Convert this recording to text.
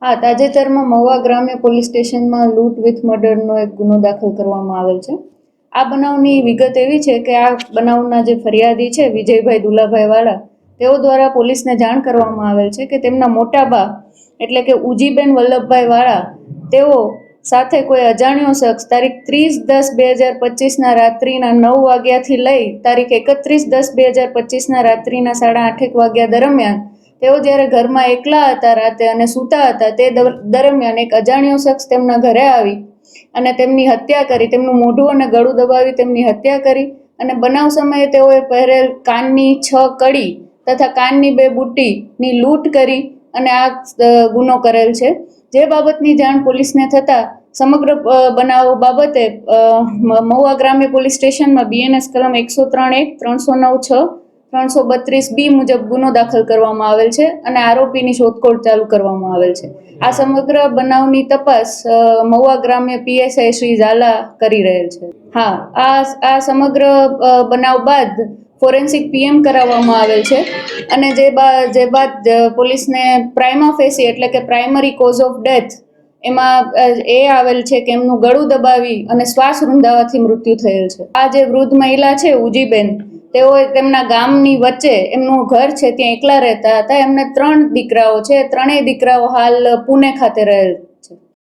હા, તાજેતરમાં મહુવા ગ્રામ્ય પોલીસ સ્ટેશનમાં લૂંટ વિથ મર્ડરનો એક ગુનો દાખલ કરવામાં આવેલ છે. આ બનાવની વિગત એવી છે કે આ બનાવના જે ફરિયાદી છે વિજયભાઈ દુલાભાઈ વાળા, તેઓ દ્વારા પોલીસને જાણ કરવામાં આવેલ છે કે તેમના મોટા બા એટલે કે ઉજીબેન વલ્લભભાઈ વાળા તેઓ સાથે કોઈ અજાણ્યો શખ્સ તારીખ 30/10/2025ના રાત્રિના 9 વાગ્યાથી લઈ તારીખ 31/10/2025ના રાત્રિના 8:30 વાગ્યા દરમિયાન તેઓ જ્યારે ઘરમાં એકલા હતા રાતે અને સૂતા હતા તે દરમિયાન એક અજાણ્યો શખ્સ તેમના ઘરે આવી અને તેમની હત્યા કરી, તેમનું મોઢું અને ગળું દબાવી તેમની હત્યા કરી અને બનાવ સમયે તેઓએ પહેરેલ કાનની 6 કડી તથા કાનની 2 બુટ્ટીની લૂંટ કરી અને આ ગુનો કરેલ છે. જે બાબતની જાણ પોલીસને થતાં સમગ્ર બનાવ બાબતે મહુવા ગ્રામ્ય પોલીસ સ્ટેશનમાં BNS કલમ 103(1), 309(6), 332B મુજબ ગુનો દાખલ કરવામાં આવેલ છે અને આરોપીની શોધખોળ ચાલુ કરવામાં આવેલ છે. આ સમગ્ર બનાવની તપાસ મહુવા ગ્રામ્ય PSI શ્રી ઝાલા કરી રહેલ છે. હા, આ સમગ્ર બનાવ બાદ ફોરેન્સિક PM કરાવવામાં આવેલ છે અને જે બાદ પોલીસને પ્રાઇમા ફેસી એટલે કે પ્રાઇમરી કોઝ ઓફ ડેથ એમાં એ આવેલ છે કે એમનું ગળું દબાવી અને શ્વાસ રૂંધાવાથી મૃત્યુ થયેલ છે. આ જે વૃદ્ધ મહિલા છે ઉજીબેન, તેઓ તેમના ગામની વચ્ચે એમનું ઘર છે ત્યાં એકલા રહેતા હતા. એમને 3 દીકરાઓ છે, ત્રણેય દીકરાઓ હાલ પુણે ખાતે રહેલ